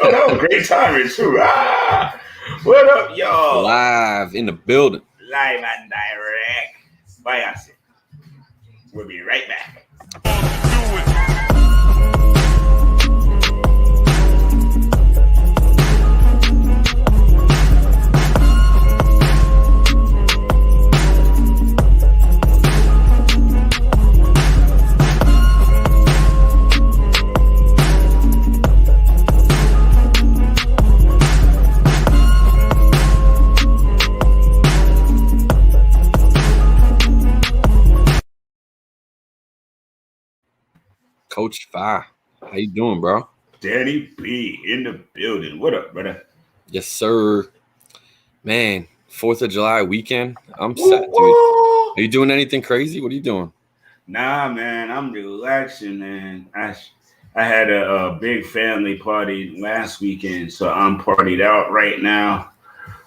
Oh, that was great timing too. What up, y'all? Live in the building. Live and direct. Bye, we'll be right back. Coach Fi, how you doing, bro? Danny B in the building. What up, brother? Yes, sir. Man, 4th of July weekend. I'm set, dude. Are you doing anything crazy? What are you doing? Nah, man, I'm relaxing, man. I had a big family party last weekend, so I'm partied out right now.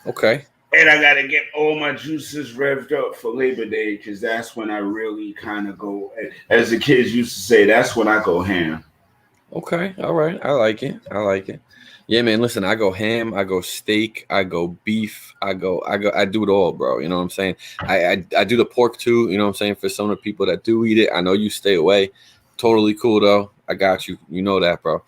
Okay. And I got to get all my juices revved up for Labor Day because that's when I really kind of go, as the kids used to say, that's when I go ham. Okay. All right. I like it. Yeah, man, listen, I go ham, I go steak, I go beef, I do it all, bro. You know what I'm saying? I do the pork too, you know what I'm saying? For some of the people that do eat it, I know you stay away. Totally cool though. I got you. You know that, bro.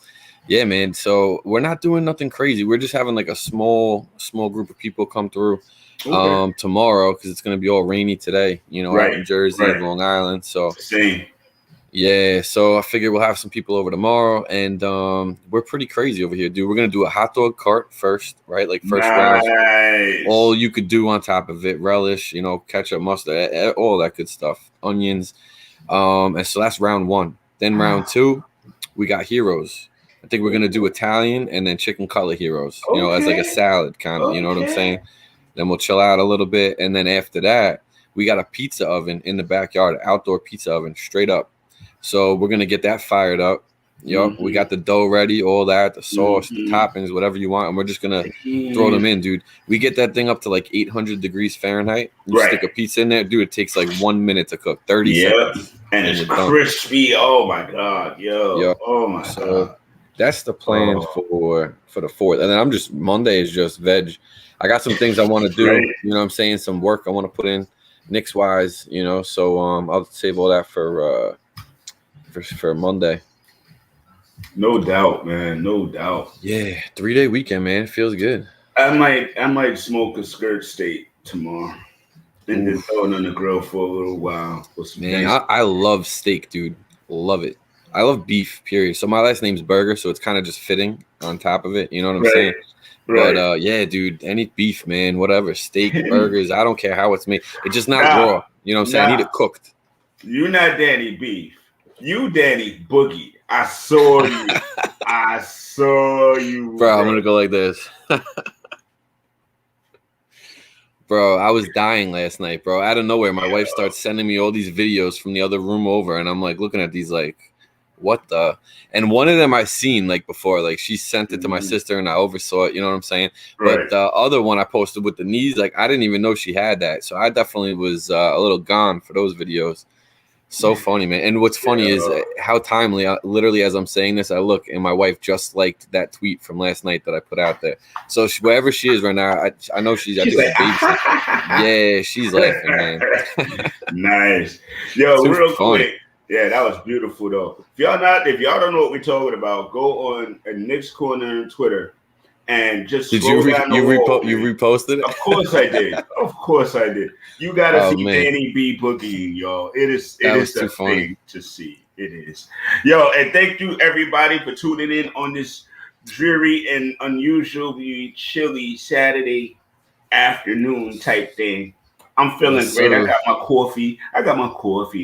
Yeah, man. So we're not doing nothing crazy. We're just having like a small group of people come through tomorrow because it's gonna be all rainy today, you know, out in Jersey, Long Island. So same. Yeah, so I figured we'll have some people over tomorrow, and we're pretty crazy over here, dude. We're gonna do a hot dog cart first, right? Like first round, all you could do on top of it, relish, you know, ketchup, mustard, all that good stuff, onions, and so that's round one. Then round two, we got heroes. I think we're gonna do Italian and then chicken cutlet heroes, you know, as like a salad kind of, you know what I'm saying? Then we'll chill out a little bit, and then after that, we got a pizza oven in the backyard, outdoor pizza oven, straight up. So we're gonna get that fired up. Yup, we got the dough ready, all that, the sauce, the toppings, whatever you want, and we're just gonna throw them in, dude. We get that thing up to like 800 degrees Fahrenheit. You stick a pizza in there, dude. It takes like 1 minute to cook, 30 seconds, and it's crispy. Oh my god, yo! Oh my god. That's the plan for the 4th, and then Monday is just veg. I got some things I want to do. You know what I'm saying? Some work I want to put in, Knicks wise. You know, so I'll save all that for Monday. No doubt, man. No doubt. Yeah, 3-day weekend, man. Feels good. I might smoke a skirt steak tomorrow and then throw it on the grill for a little while. Man, I love steak, dude. Love it. I love beef, period. So my last name's Burger, so it's kind of just fitting on top of it. You know what I'm saying? Right. But yeah, dude, any beef, man, whatever, steak, burgers, I don't care how it's made. It's just not raw. You know what I'm saying? I need it cooked. You're not Danny Beef. You Danny Boogie. I saw you. I saw you. Bro, I'm going to go like this. Bro, I was dying last night, bro. Out of nowhere, my wife starts sending me all these videos from the other room over, and I'm like looking at these like, what the? And one of them I seen like before, like she sent it to my sister and I oversaw it, you know what I'm saying? Right. But the other one I posted with the knees, like I didn't even know she had that. So I definitely was a little gone for those videos. So funny, man. And what's funny is how timely, literally as I'm saying this, I look and my wife just liked that tweet from last night that I put out there. So wherever she is right now, I know she's like, yeah, she's laughing, man. Nice. Yo, real quick. Yeah, that was beautiful though. If y'all don't know what we're talking about, go on Knicks Corner on Twitter and just scroll down the wall. You reposted it? Of course I did. Of course I did. You gotta see Danny B boogieing, y'all. It is a thing to see. It is. Yo, and thank you everybody for tuning in on this dreary and unusually chilly Saturday afternoon type thing. I'm feeling great. I got my coffee.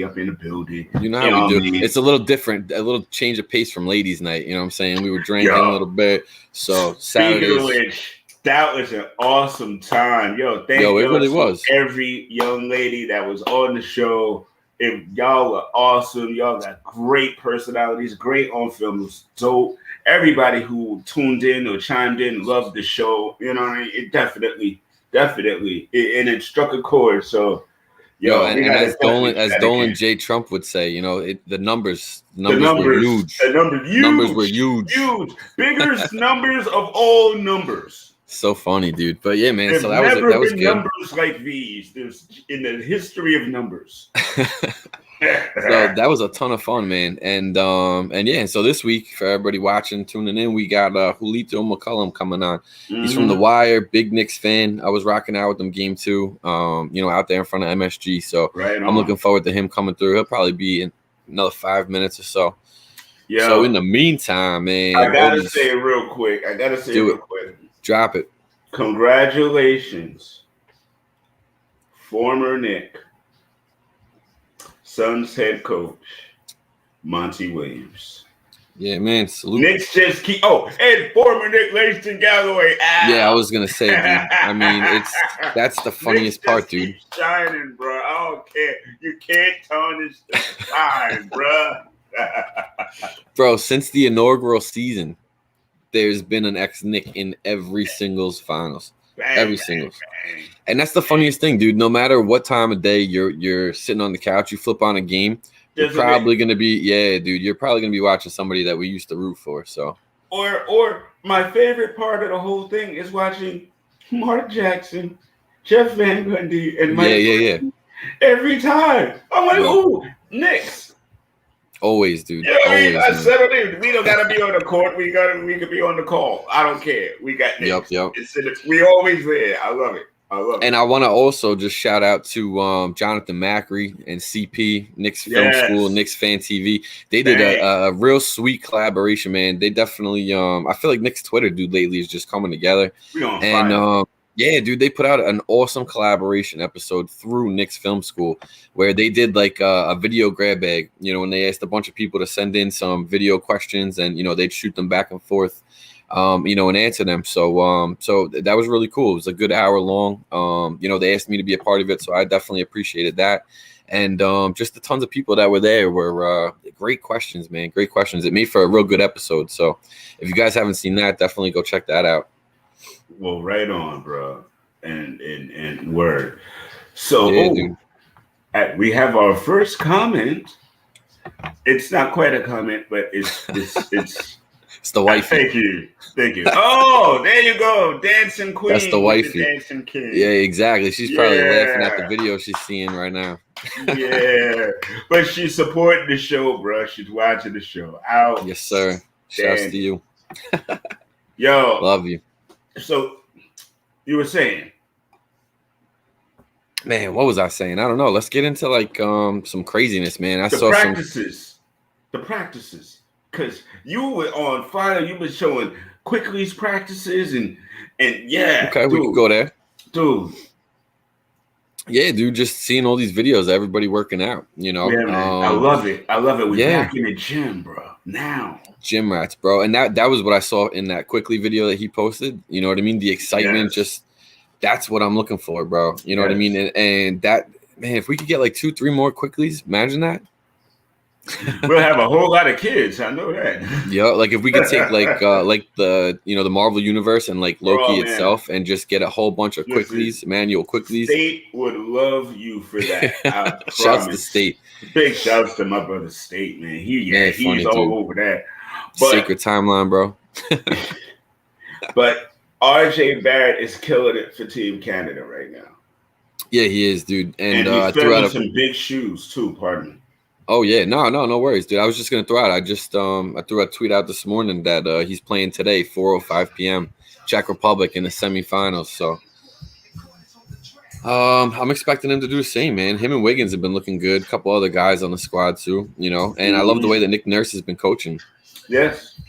Up in the building. You know how we do. It's a little different, a little change of pace from ladies' night. You know what I'm saying? We were drinking a little bit. So Saturdays. That was an awesome time. Thank you. It really was. Every young lady that was on the show. If y'all were awesome. Y'all got great personalities, great on film. It was dope. Everybody who tuned in or chimed in loved the show. You know what I mean? It definitely. And it struck a chord. So And as Dolan J. Trump would say, the numbers were huge. The numbers were huge. Bigger numbers of all numbers. So funny, dude. But yeah, man. So that was good. Numbers like these. There's in the history of numbers. So that was a ton of fun, man. And so this week, for everybody watching, tuning in, we got Julito McCullum coming on. Mm-hmm. He's from The Wire, big Knicks fan. I was rocking out with him game 2, out there in front of MSG. So I'm looking forward to him coming through. He'll probably be in another 5 minutes or so. Yeah. So in the meantime, man, I gotta say it real quick. Drop it. Congratulations, former Knick Suns head coach Monty Williams. Yeah, man. Salute. Knicks just keep. And former Knick Langston Galloway. Yeah, I was gonna say, dude. I mean, that's the funniest part, dude. Keep shining, bro. I don't care. You can't tarnish the shine, bro. Bro, since the inaugural season, there's been an ex-Knick in every singles finals. Every singles. And that's the funniest thing, dude. No matter what time of day you're sitting on the couch, you flip on a game, you're probably gonna be you're probably gonna be watching somebody that we used to root for. So or my favorite part of the whole thing is watching Mark Jackson, Jeff Van Gundy, and Mike. Every time. I'm like, ooh, Knicks. Always, dude. Yeah, I settled in. We don't gotta be on the court. We could be on the call. I don't care. We got Knicks. Yep. We always there. I love it. And I want to also just shout out to Jonathan Macri and CP, Knicks Film School, Knicks Fan TV. They did a real sweet collaboration, man. They definitely I feel like Knicks Twitter, dude, lately is just coming together. Yeah, dude, they put out an awesome collaboration episode through Knicks Film School where they did like a video grab bag, when they asked a bunch of people to send in some video questions and, they'd shoot them back and forth, and answer them. So that was really cool. It was a good hour long. They asked me to be a part of it, so I definitely appreciated that. And just the tons of people that were there were great questions, man. Great questions. It made for a real good episode. So if you guys haven't seen that, definitely go check that out. Well, right on, bro, and word. So we have our first comment. It's not quite a comment, but it's it's the wife. Thank you. Oh, there you go, dancing queen. That's the wifey. Dancing king. Yeah, exactly. She's probably laughing at the video she's seeing right now. Yeah, but she's supporting the show, bro. She's watching the show. Out. Yes, sir. Shouts to you. Yo, love you. So you were saying, man, what was I saying? I don't know. Let's get into like some craziness, man. The practices, because you were on fire. You've been showing Quickly's practices and yeah. Okay, we can go there, dude. Yeah, dude. Just seeing all these videos, of everybody working out. Yeah, man. I love it. We're back in the gym, bro. Now. Gym rats, bro. And that was what I saw in that Quickly video that he posted. You know what I mean? The excitement, just that's what I'm looking for, bro. You know what I mean? And that, man, if we could get like 2-3 more Quicklys, imagine that. We'll have a whole lot of kids. I know that. Yeah, like if we could take like the the Marvel universe and like Loki itself and just get a whole bunch of Quicklys, manual Quicklys. State would love you for that. Shouts to State. Big shouts to my brother State, man. He's all over that. But, Sacred timeline, bro. But RJ Barrett is killing it for Team Canada right now. Yeah, he is, dude. And he's filling some big shoes too. Pardon me. Oh yeah, no worries, dude. I was just gonna throw out. I just I threw a tweet out this morning that he's playing today, 4:05 p.m. Czech Republic in the semifinals. So I'm expecting him to do the same, man. Him and Wiggins have been looking good. A couple other guys on the squad too, And I love the way that Nick Nurse has been coaching. Yes.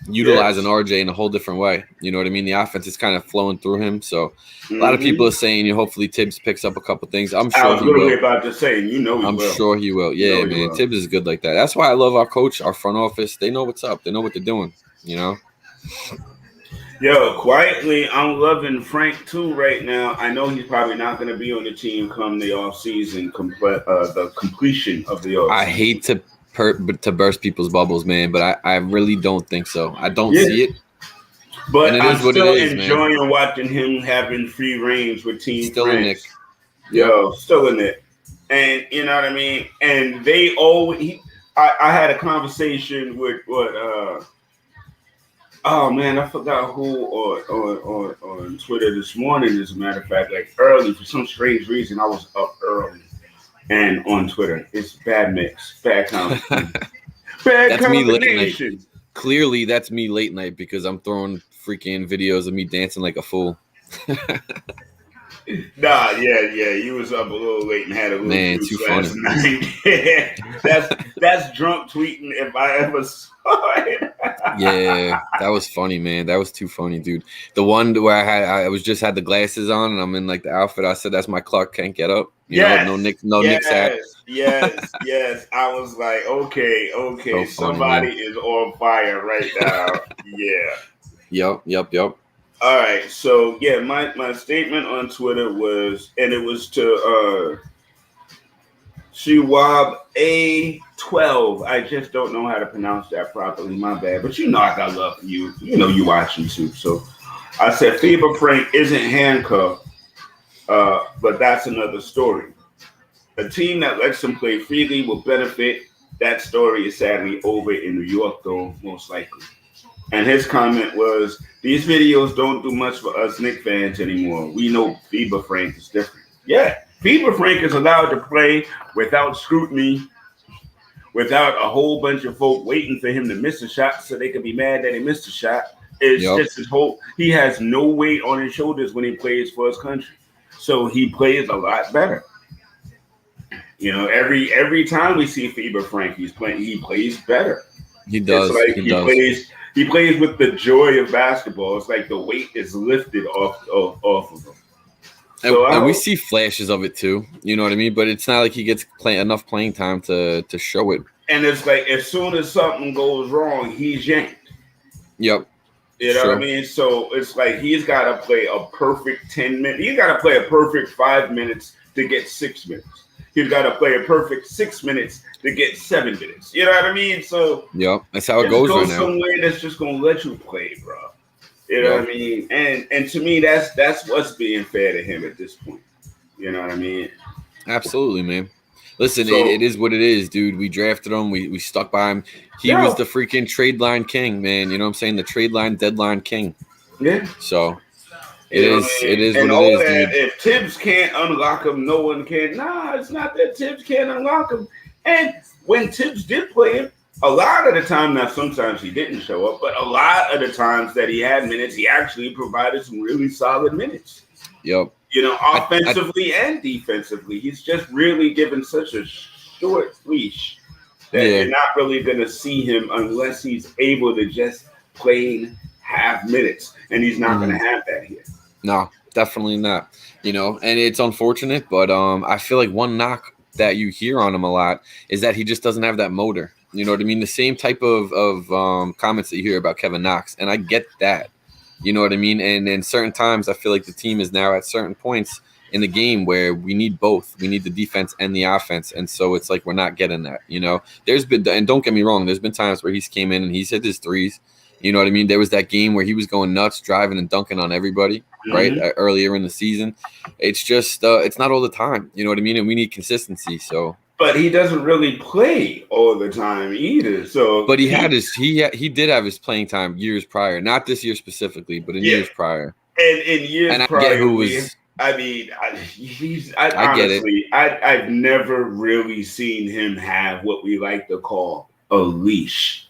Utilizing RJ in a whole different way. You know what I mean? The offense is kind of flowing through him. So a lot of people are saying, hopefully Tibbs picks up a couple things. I'm sure he will. I was literally about to say, I'm sure he will. Yeah, man. Tibbs is good like that. That's why I love our coach, our front office. They know what's up. They know what they're doing, Yo, quietly, I'm loving Frank too right now. I know he's probably not going to be on the team come the offseason, the completion of the offseason. I hate to burst people's bubbles, man, but I really don't think so. I don't see it. But I'm still enjoying watching him having free range with Team Still France. a Knick. Yo, still in it. And you know what I mean? And they always, I had a conversation with oh man, I forgot who on Twitter this morning, as a matter of fact, like early, for some strange reason, I was up early and on Twitter. It's bad mix, bad combination. Bad combination. Clearly, that's me late night because I'm throwing freaking videos of me dancing like a fool. Nah, yeah, you was up a little late and had a little juice last night. that's drunk tweeting if I ever saw it. Yeah, that was funny, man. That was too funny, dude. The one where I just had the glasses on and I'm in like the outfit. I said that's my Clark Kent get up. You know, no Knicks hat. Yes. I was like, okay, so somebody is on fire right now. Yeah. Yep. All right, so yeah, my statement on Twitter was, and it was to Shiwab A12. I just don't know how to pronounce that properly. My bad, but you know I got love for you. You know you watch YouTube, so I said FIBA Frank isn't handcuffed, but that's another story. A team that lets him play freely will benefit. That story is sadly over in New York, though, most likely. And his comment was, these videos don't do much for us Knick fans anymore. We know FIBA Frank is different. Yeah, FIBA Frank is allowed to play without scrutiny, without a whole bunch of folk waiting for him to miss a shot so they can be mad that he missed a shot. It's just his whole, he has no weight on his shoulders when he plays for his country. So he plays a lot better. You know, every time we see FIBA Frank, he plays better. He does. It's like he plays with the joy of basketball. It's like the weight is lifted off of him. So and we see flashes of it too. You know what I mean? But it's not like he gets enough playing time to show it. And it's like as soon as something goes wrong, he's yanked. Yep. You know what I mean? So it's like he's got to play a perfect 10 minutes. He's got to play a perfect 5 minutes to get 6 minutes. He's got to play a perfect 6 minutes to get 7 minutes. You know what I mean? So that's how it goes right now. Somewhere that's just gonna let you play, bro. You know what I mean? And to me, that's what's being fair to him at this point. You know what I mean? Absolutely, man. Listen, it is what it is, dude. We drafted him. We stuck by him. He was the freaking trade line king, man. You know what I'm saying? The trade line deadline king. Yeah. So it is what it is, dude. If Tibbs can't unlock him, no one can. Nah, it's not that Tibbs can't unlock him. And when Tibbs did play him, a lot of the time, now sometimes he didn't show up, but a lot of the times that he had minutes, he actually provided some really solid minutes. Yep. You know, offensively and defensively. He's just really given such a short leash that you're not really going to see him unless he's able to just plain have minutes. And he's not going to have that here. No, definitely not. You know, and it's unfortunate, but I feel like one knock that you hear on him a lot is that he just doesn't have that motor. You know what I mean? The same type of comments that you hear about Kevin Knox. And I get that. You know what I mean? And in certain times, I feel like the team is now at certain points in the game where we need both. We need the defense and the offense. And so it's like we're not getting that. You know, there's been, and don't get me wrong, there's been times where he's came in and he's hit his threes. You know what I mean? There was that game where he was going nuts, driving and dunking on everybody, right? Earlier in the season. It's just, it's not all the time. You know what I mean? And we need consistency. So. But he doesn't really play all the time either. So, but he did have his playing time years prior, not this year specifically, but in years prior. And in years and prior, I get who was. I mean, I get it. I've never really seen him have what we like to call a leash.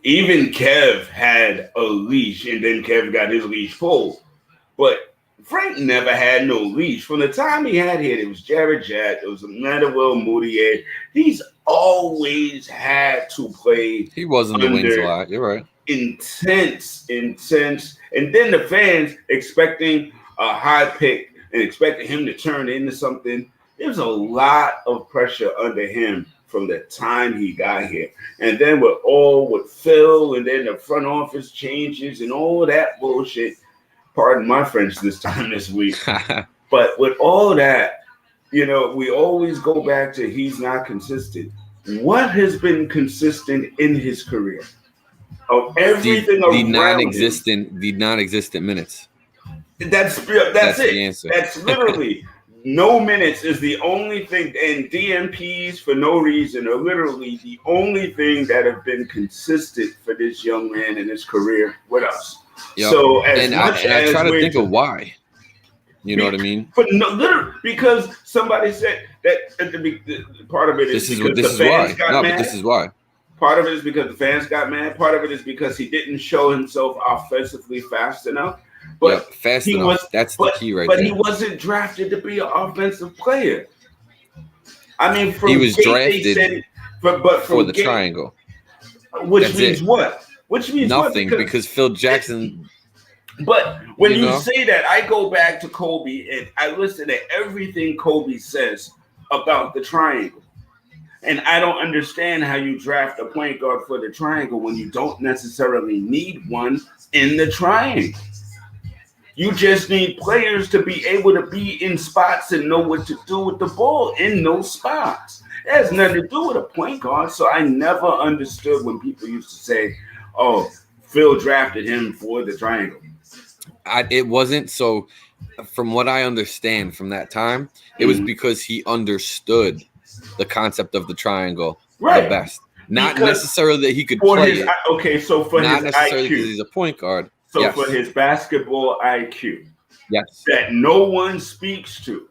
Even Kev had a leash, and then Kev got his leash pulled. But Frank never had no leash. From the time he had here, it was Jared Jack, it was Manuel Moutier. He's always had to play. He was in the wings a lot. You're right. Intense. And then the fans expecting a high pick and expecting him to turn into something. There's a lot of pressure under him from the time he got here. And then with Phil and then the front office changes and all that bullshit. Pardon my French this time this week. But with all that, you know, we always go back to he's not consistent. What has been consistent in his career? Of everything the non-existent minutes. That's it. The answer. That's literally no minutes is the only thing, and DMPs for no reason are literally the only thing that have been consistent for this young man in his career with us. Yep. So I try to think of why. You know what I mean? Literally, because somebody said that part of it is because the fans got mad. But this is why. Part of it is because the fans got mad. Part of it is because he didn't show himself offensively fast enough. But fast enough. That's the key right there. But he wasn't drafted to be an offensive player. I mean, he was drafted for the triangle. Which means what? Which means nothing, because Phil Jackson. But when you say that, I go back to Kobe and I listen to everything Kobe says about the triangle. And I don't understand how you draft a point guard for the triangle when you don't necessarily need one in the triangle. You just need players to be able to be in spots and know what to do with the ball in those spots. It has nothing to do with a point guard. So I never understood when people used to say, oh, Phil drafted him for the triangle. It wasn't. So from what I understand from that time, it was because he understood the concept of the triangle the best. Not necessarily that he could play it. Okay, so for not his necessarily IQ. because he's a point guard. So for his basketball IQ. Yes. That no one speaks to.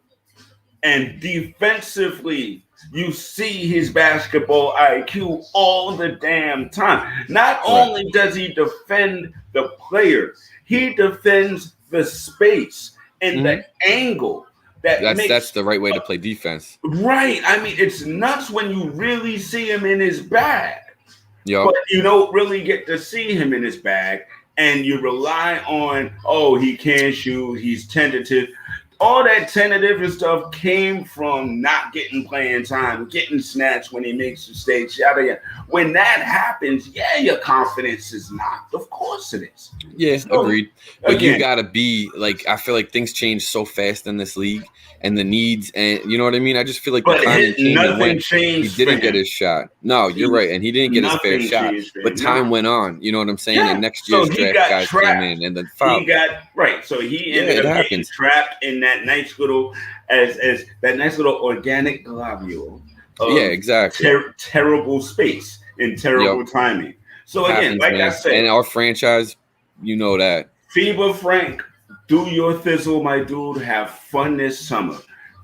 And defensively, you see his basketball IQ all the damn time. Not only does he defend the player, he defends the space and the angle. That's the right way to play defense. Right. I mean, it's nuts when you really see him in his bag. Yep. But you don't really get to see him in his bag. And you rely on, he can't shoot, he's tentative. All that tentative and stuff came from not getting playing time, getting snatched when he makes mistakes, yada yada. When that happens, your confidence is knocked. Of course it is. Yeah, agreed. But you gotta be like, I feel like things change so fast in this league, and the needs, and you know what I mean. I just feel like the time came and went. He didn't get his shot. No, you're right, and he didn't get his fair shot. But time went on. You know what I'm saying? And next year's draft guys came in, and then he got right. So he ended up getting trapped in that nice little organic globule. Exactly. Terrible space and terrible timing. So again, I said, and our franchise, you know that. FIBA Frank, do your thizzle, my dude. Have fun this summer,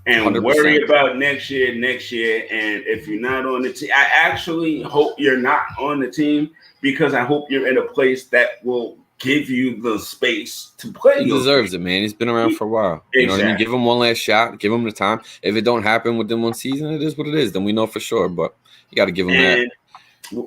and 100%. Worry about next year. And if you're not on the team, I actually hope you're not on the team, because I hope you're in a place that will give you the space to play. He deserves it, man. He's been around for a while. You know what I mean? Give him one last shot. Give him the time. If it don't happen within one season, it is what it is. Then we know for sure. But you got to give him that.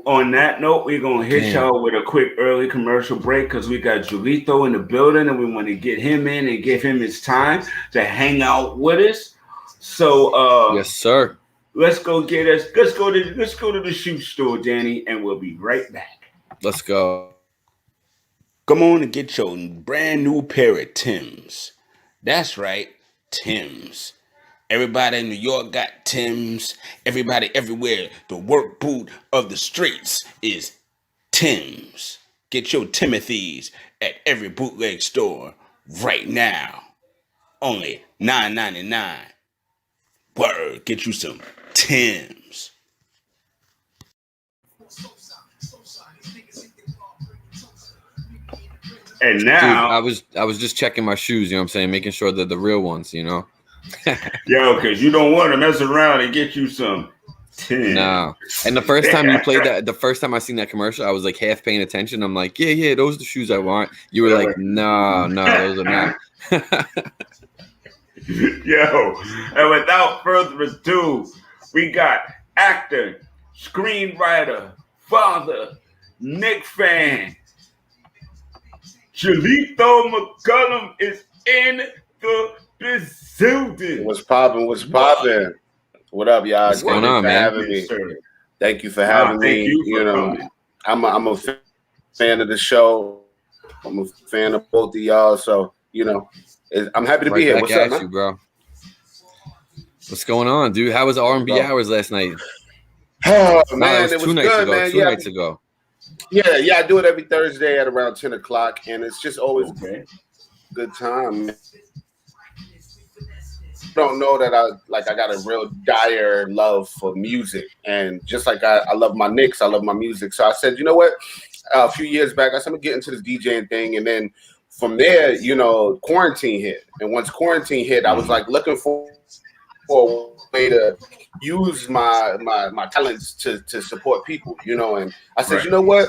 On that note, we're going to hit y'all with a quick early commercial break, because we got Julito in the building, and we want to get him in and give him his time to hang out with us. So, yes, sir. Let's go to the shoe store, Danny, and we'll be right back. Let's go. Come on and get your brand new pair of Timbs. That's right, Timbs. Everybody in New York got Timbs. Everybody everywhere, the work boot of the streets is Timbs. Get your Timothys at every bootleg store right now. Only $9.99. Word, get you some Timbs. And now, dude, I was just checking my shoes, you know what I'm saying, making sure they're the real ones, you know. Because you don't want to mess around and get you some Timbs. No. And the first time you played that, the first time I seen that commercial, I was like half paying attention. I'm like, yeah, those are the shoes I want. You were like, no, those are not. And without further ado, we got actor, screenwriter, father, Knick Fan. Julito McCullum is in the building. What's popping? What up, y'all? What's going on, man? Having me. Thank you for having me. You know, I'm a fan of the show. I'm a fan of both of y'all. So, you know, I'm happy to be here. What's up, man? You, bro? What's going on, dude? How was R&B hours last night? Oh, man, it was 2 nights good, ago. man. 2 nights ago. Yeah, I do it every Thursday at around 10 o'clock, and it's just always a good time. don't know that I got a real dire love for music, and just like I love my Knicks, I love my music. So I said, you know what? A few years back, I said I'm gonna get into this DJing thing, and then from there, quarantine hit, and once quarantine hit, I was like looking for a way to use my talents to support people, and I said, you know what?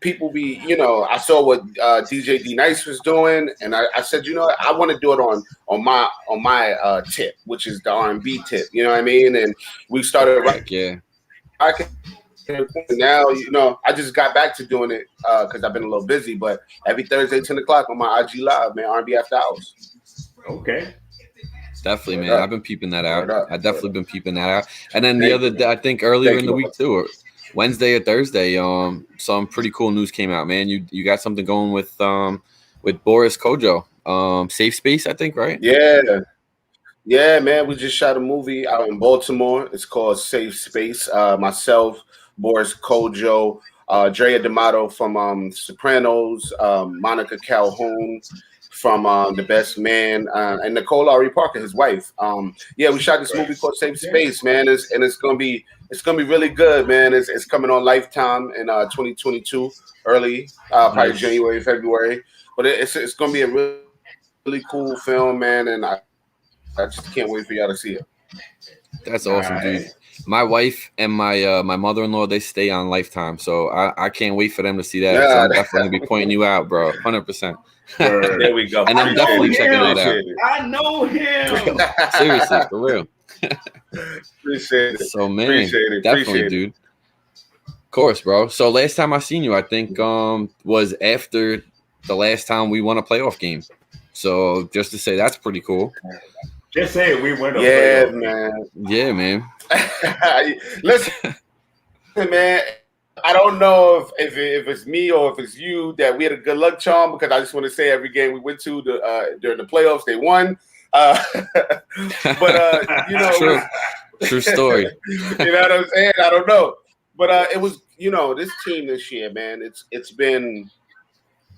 People be, I saw what DJ D Nice was doing, and I said, I want to do it on my tip, which is the R&B tip, you know what I mean? And we started now, I just got back to doing it because I've been a little busy, but every Thursday 10 o'clock on my IG Live, man, R&B After Hours. Okay. Definitely, man. I've been peeping that out. I've definitely been peeping that out. And then the other day, I think earlier in the week too, or Wednesday or Thursday, some pretty cool news came out, man. You got something going with Boris Kojo, Safe Space, I think, right? Yeah, man. We just shot a movie out in Baltimore. It's called Safe Space. Myself, Boris Kojo, Drea D'Amato from Sopranos, Monica Calhoun from The Best Man, and Nicole Ari Parker, his wife. We shot this movie called Safe Space, man. It's gonna be really good, man. It's coming on Lifetime in 2022, early, probably January, February. But it's gonna be a really, really cool film, man, and I just can't wait for y'all to see it. That's awesome, dude. My wife and my mother-in-law, they stay on Lifetime, so I can't wait for them to see that. So I'm definitely gonna be pointing you out, bro, 100%. There we go. And I'm definitely checking that out. I know him. Seriously, for real. Appreciate it. So man, definitely, dude. Of course, bro. So last time I seen you, I think was after the last time we won a playoff game. So just to say, that's pretty cool. Just say we won a playoff man. Yeah, man. Listen, man. I don't know if it's me or if it's you that we had a good luck charm, because I just want to say every game we went to during the playoffs, they won. True story. You know what I'm saying? I don't know, but it was this team this year, man. It's been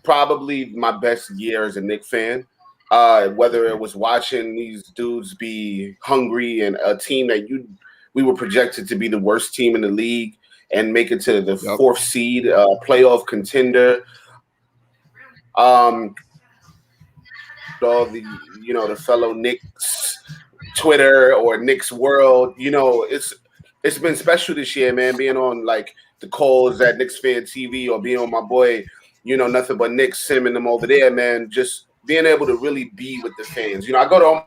probably my best year as a Knick fan. Whether it was watching these dudes be hungry and a team that we were projected to be the worst team in the league and make it to the fourth seed, playoff contender. All the the fellow Knicks Twitter or Knicks world, it's been special this year, man. Being on like the calls at Knicks Fan TV or being on my boy, Nothing But Knicks, Sim and them over there, man. Just being able to really be with the fans. I go to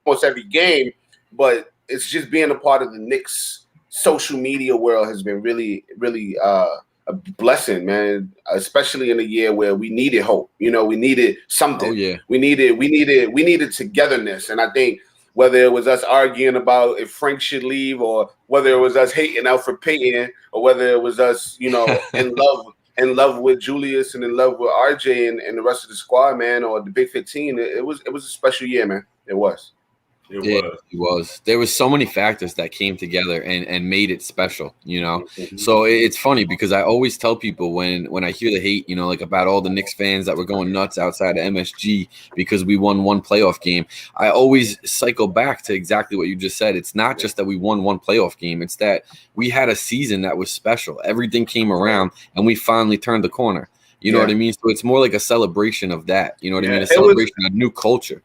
almost every game, but it's just being a part of the Knicks social media world has been really, really a blessing, man. Especially in a year where we needed hope. We needed something. Oh, yeah. We needed togetherness. And I think whether it was us arguing about if Frank should leave, or whether it was us hating Alfred Payton, or whether it was us, in love with Julius and in love with RJ and the rest of the squad, man, or the Big 15, it was a special year, man. It was. It was. There was so many factors that came together and made it special, So it's funny because I always tell people when I hear the hate, like about all the Knicks fans that were going nuts outside of MSG because we won one playoff game, I always cycle back to exactly what you just said. It's not just that we won one playoff game. It's that we had a season that was special. Everything came around and we finally turned the corner. You know what I mean? So it's more like a celebration of that. You know what I mean? A celebration of new culture.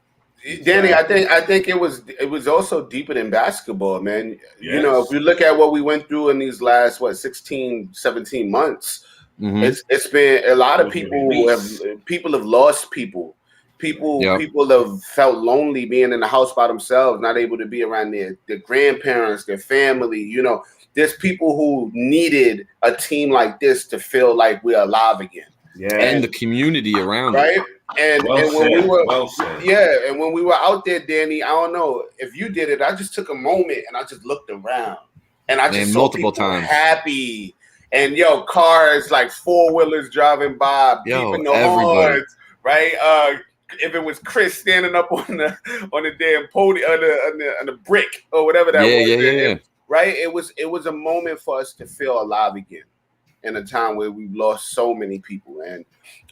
Danny, I think it was also deeper than basketball, man. Yes. If you look at what we went through in these last 16, 17 months, it's been a lot of people have lost people. People have felt lonely being in the house by themselves, not able to be around their grandparents, their family. There's people who needed a team like this to feel like we're alive again. Yeah, and the community around right? it. And when we were out there, Danny, I don't know if you did it. I just took a moment and I just looked around and I just saw multiple times happy and cars like 4-wheelers driving by, beeping the horns, right? If it was Chris standing up on the damn podium on the brick or whatever that was, right? It was a moment for us to feel alive again in a time where we've lost so many people, and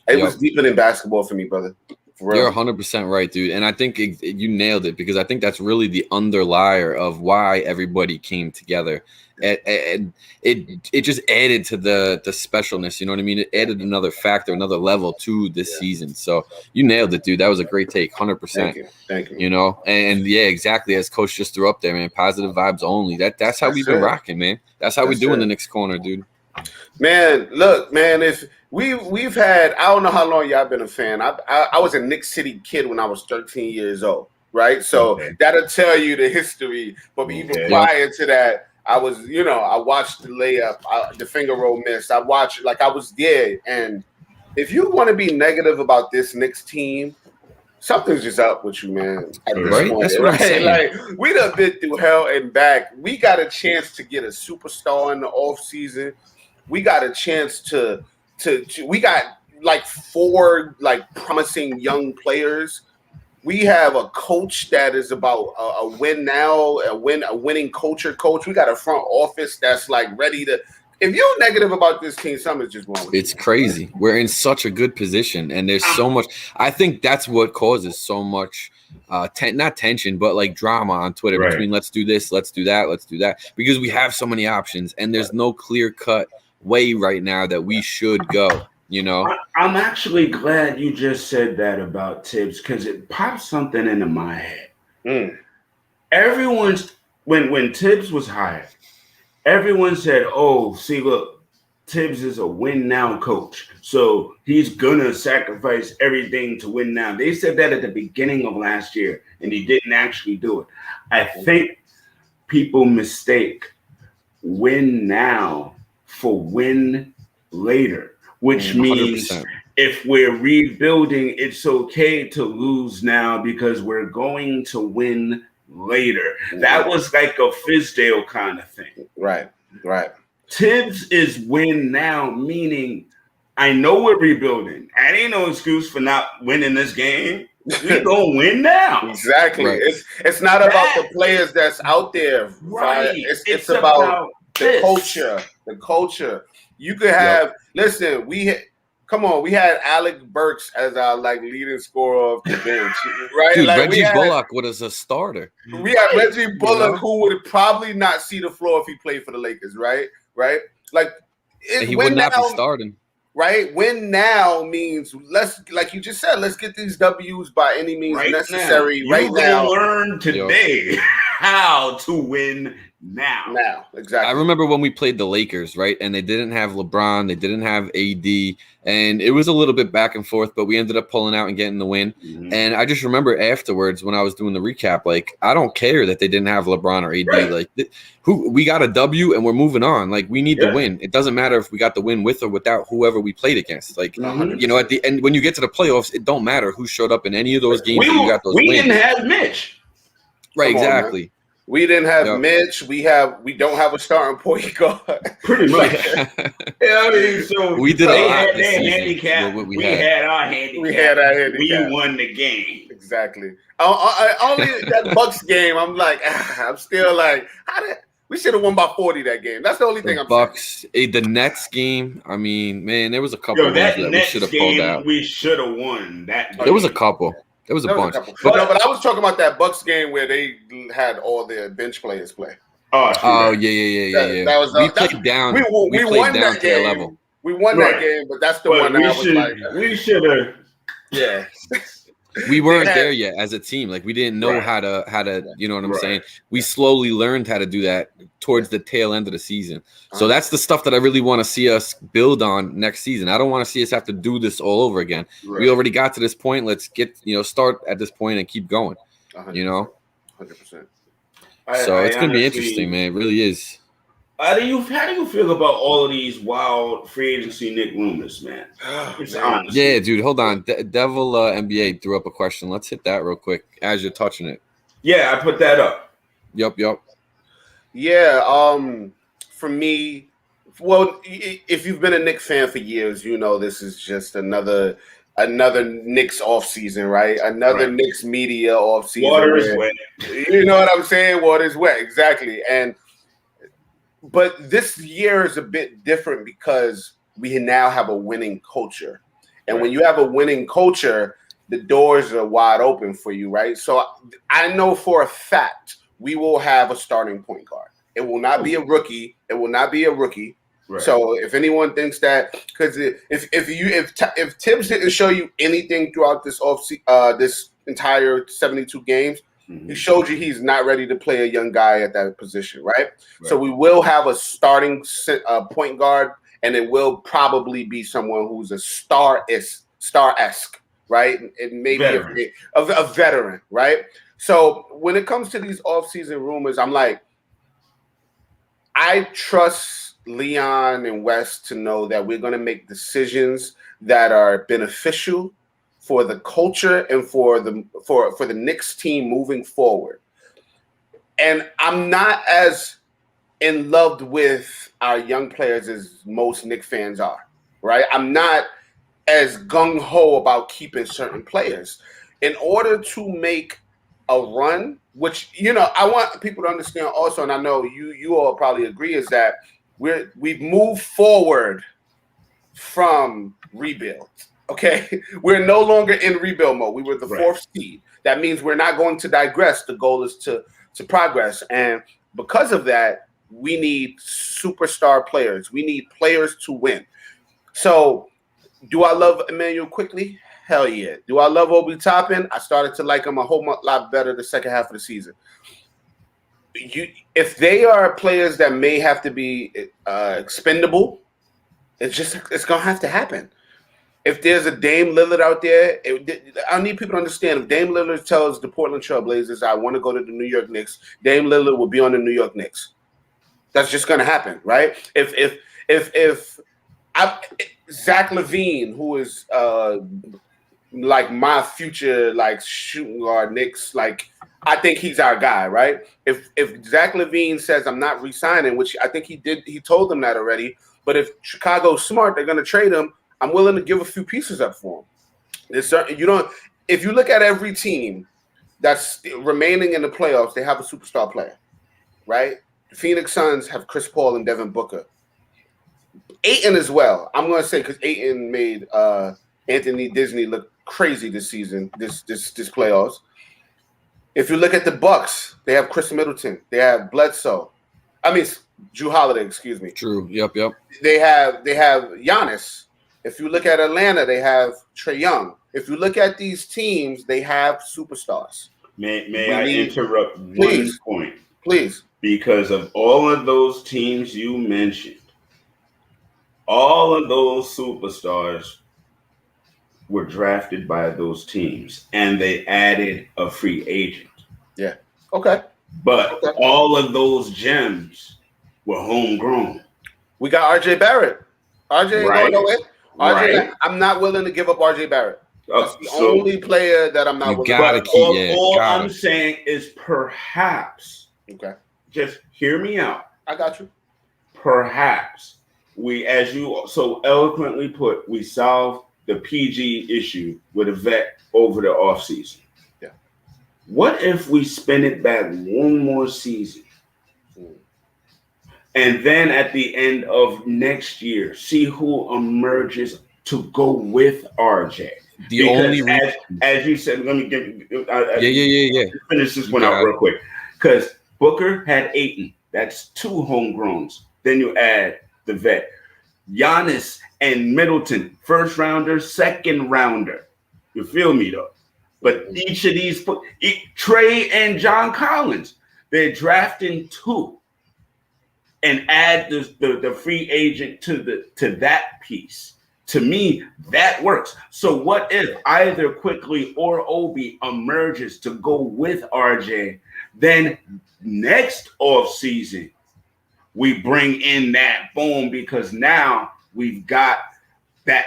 it was deeper than basketball for me, brother. You're 100% right, dude. And I think you nailed it, because I think that's really the underlier of why everybody came together. And it just added to the specialness. You know what I mean? It added another factor, another level to this season. So you nailed it, dude. That was a great take, 100%. Thank you. You know, and yeah, exactly as Coach just threw up there, man. Positive vibes only. That's how we've been rocking, man. That's how we do in the Knicks corner, dude. Man, look, man, if we've had, I don't know how long y'all been a fan. I was a Knicks City kid when I was 13 years old, right? So that'll tell you the history. But even prior to that, I was, I watched the layup, the finger roll miss. I was there. And if you want to be negative about this Knicks team, something's just up with you, man. At this point, that's what I'm saying. Like, we done been through hell and back. We got a chance to get a superstar in the offseason. We got a chance to we got like 4 like promising young players. We have a coach that is about a win now, a winning culture coach. We got a front office that's like ready to. If you're negative about this team, something's just wrong with It's crazy. We're in such a good position, and there's so much. I think that's what causes so much, not tension, but like drama on Twitter between let's do this, let's do that, let's do that, because we have so many options, and there's no clear-cut way right now that we should go. You know, I'm actually glad you just said that about Tibbs, because it popped something into my head. Everyone's when Tibbs was hired, everyone said, "Oh, see, look, Tibbs is a win now coach, so he's gonna sacrifice everything to win now." They said that at the beginning of last year, and he didn't actually do it. I think people mistake win now for win later, which means 100%. If we're rebuilding, it's okay to lose now because we're going to win later. That was like a Fizdale kind of thing. Right. Tibbs is win now, meaning I know we're rebuilding. That ain't no excuse for not winning this game. We gonna win now. Exactly. Right. It's not about the players that's out there. Right. It's about the culture. The culture. You could have. Listen, we had Alec Burks as our leading scorer of the bench, right? Dude, Reggie Bullock was a starter. We had Reggie Bullock, who would probably not see the floor if he played for the Lakers, right? And he would not be starting. Right? Win now means like you just said, let's get these W's by any means necessary. Right now, learn today how to win now. Now, exactly. I remember when we played the Lakers, right? And they didn't have LeBron, they didn't have AD, and it was a little bit back and forth, but we ended up pulling out and getting the win. Mm-hmm. And I just remember afterwards when I was doing the recap, I don't care that they didn't have LeBron or AD. Right. We got a W and we're moving on. We need to win. It doesn't matter if we got the win with or without whoever we played against. At the end, when you get to the playoffs, it don't matter who showed up in any of those games. You got those wins. We didn't have Mitch. Right, exactly. We didn't have Mitch. We don't have a starting point guard. Pretty much. So we did a lot. We had our handicap. We won the game. Exactly. Only that Bucks game, I'm still we should have won by 40 that game. That's the only thing I'm saying. The Nets game, I mean, man, there was a couple of that we should have pulled out. We should have won that game. There was a couple. There was a bunch. But I was talking about that Bucks game where they had all their bench players play. Oh, yeah. That was, we played down. We won down that to their level. We won that game, but that's the one that we should have. Yeah. We weren't there yet as a team. We didn't know how to, you know what I'm saying? We slowly learned how to do that towards the tail end of the season. So that's the stuff that I really want to see us build on next season. I don't want to see us have to do this all over again. Right. We already got to this point. Let's get, start at this point and keep going, 100%. So it's going to be interesting, man. It really is. How do you feel about all of these wild free agency Knick rumors, man? Yeah, dude, hold on. Devil NBA threw up a question. Let's hit that real quick as you're touching it. Yeah, I put that up. Yup. Yeah, for me, well, if you've been a Knick fan for years, this is just another Knicks offseason, right? Another Knicks media offseason. Water is wet. You know what I'm saying? Water is wet, exactly. But this year is a bit different because we now have a winning culture. And when you have a winning culture, the doors are wide open for you, right? So I know for a fact we will have a starting point guard. It will not be a rookie. It will not be a rookie. Right. So if anyone thinks that, because if Tibbs didn't show you anything throughout this this entire 72 games, he showed you he's not ready to play a young guy at that position, right? So we will have a starting point guard, and it will probably be someone who's a star-esque, right? And maybe a veteran, right? So when it comes to these offseason rumors, I'm like, I trust Leon and Wes to know that we're going to make decisions that are beneficial for the culture and for the Knicks team moving forward. And I'm not as in love with our young players as most Knicks fans are, right? I'm not as gung-ho about keeping certain players. In order to make a run, which, you know, I want people to understand also, and I know you all probably agree, is that we've moved forward from rebuild. Okay, we're no longer in rebuild mode. We were the fourth seed. That means we're not going to digress. The goal is to progress, and because of that, we need superstar players. We need players to win. So, do I love Emmanuel Quickley? Hell yeah. Do I love Obi Toppin? I started to like him a whole lot better the second half of the season. If they are players that may have to be expendable, it's gonna have to happen. If there's a Dame Lillard out there, I need people to understand. If Dame Lillard tells the Portland Trail Blazers, I want to go to the New York Knicks, Dame Lillard will be on the New York Knicks. That's just going to happen, right? If Zach LaVine, who is like my future like shooting guard Knicks, like I think he's our guy, right? If Zach LaVine says I'm not re-signing, which I think he told them that already. But if Chicago's smart, they're going to trade him. I'm willing to give a few pieces up for him. If you look at every team that's remaining in the playoffs, they have a superstar player, right? The Phoenix Suns have Chris Paul and Devin Booker. Ayton as well. I'm going to say because Ayton made Anthony Disney look crazy this season, this playoffs. If you look at the Bucks, they have Chris Middleton. They have Bledsoe. Drew Holiday, excuse me. True. Yep. They have Giannis. If you look at Atlanta, they have Trae Young. If you look at these teams, they have superstars. May I interrupt one point? Please. Because of all of those teams you mentioned, all of those superstars were drafted by those teams, and they added a free agent. Yeah. Okay. But all of those gems were homegrown. We got RJ Barrett. RJ, right. RJ, I'm not willing to give up RJ Barrett. That's the only player that I'm not willing to keep. All I'm saying is perhaps. Okay. Just hear me out. I got you. Perhaps we, as you so eloquently put, we solve the PG issue with a vet over the offseason. Yeah. What if we spin it back one more season? And then at the end of next year, see who emerges to go with RJ. As you said, let me finish this one out real quick. Because Booker had Ayton. That's two homegrowns. Then you add the vet. Giannis and Middleton, first rounder, second rounder. You feel me though? But each of these, Trae and John Collins, they're drafting two. And add the free agent to that piece. To me, that works. So what if either Quickly or Obi emerges to go with RJ? Then next offseason, we bring in that boom because now we've got that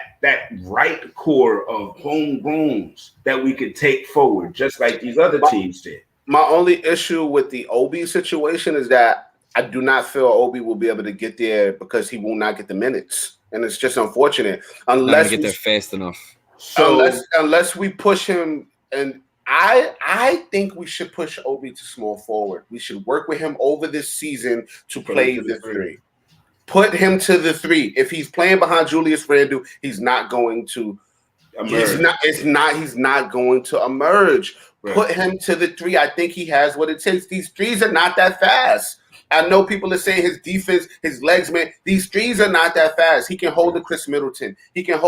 right core of homegrowns that we could take forward, just like these other teams did. My only issue with the Obi situation is that I do not feel Obi will be able to get there because he will not get the minutes, and it's just unfortunate unless we get there fast enough. So unless we push him, and I think we should push Obi to small forward. We should work with him over this season to play the three. Put him to the three. If he's playing behind Julius Randle, he's not going to He's not going to emerge. Right. Put him to the 3. I think he has what it takes. These 3s are not that fast. I know people are saying his defense, his legs, man. These 3s are not that fast. He can hold the Chris Middleton. He can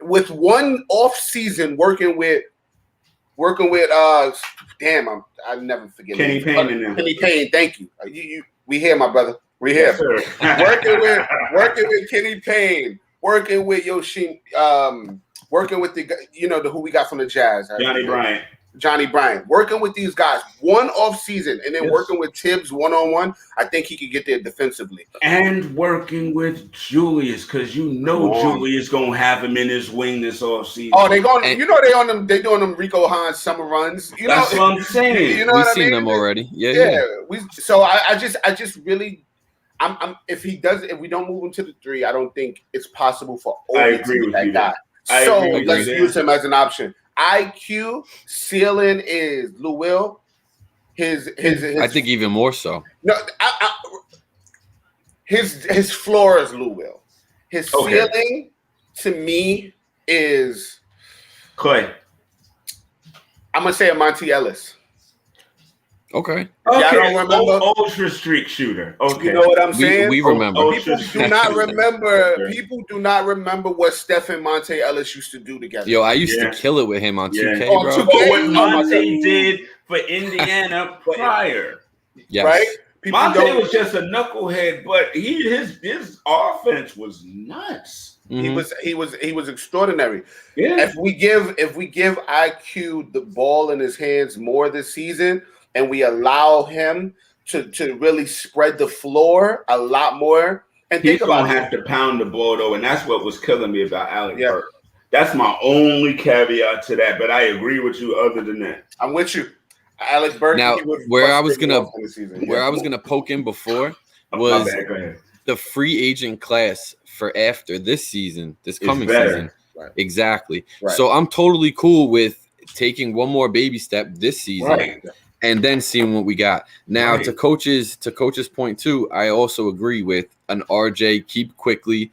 with one off season working with I never forget Kenny Payne. Kenny Payne, thank you. We here, my brother. We here. Yes, working with Kenny Payne, working with Yoshi, working with who we got from the Jazz, Johnny Bryant, working with these guys one off season, and then working with Tibbs 1-on-1. I think he could get there defensively, and working with Julius, because Julius gonna have him in his wing this off season. Oh, they going, they doing them Rico Hines summer runs. That's what I'm saying. We've seen them already. Yeah. I just really. If we don't move him to the 3, I don't think it's possible for Obi to be that guy. So let's use him as an option. IQ ceiling is Lou Will. His I think even more so. No, his floor is Lou Will. His ceiling to me is Clay. I'm gonna say a Monty Ellis. Okay. Y'all don't remember? Ultra streak shooter. Okay. You know what I'm saying? We remember. People do not remember. People do not remember what Steph and Monte Ellis used to do together. Yo, I used to kill it with him on 2K, bro. 2K. What Monte did for Indiana prior. Yes. Right? Monte was just a knucklehead, but his offense was nuts. Mm-hmm. He was extraordinary. Yeah. If we give IQ the ball in his hands more this season, and we allow him to really spread the floor a lot more. And he's going to have to pound the ball, though, and that's what was killing me about Alec Burke. That's my only caveat to that, but I agree with you other than that. I'm with you. Alec Burke. Now, where I was gonna poke in before was the free agent class for after this season, this coming season. Right. Exactly. Right. So I'm totally cool with taking one more baby step this season. Right. And then seeing what we got. Now, to coach's point too, I also agree with an RJ, keep quickly,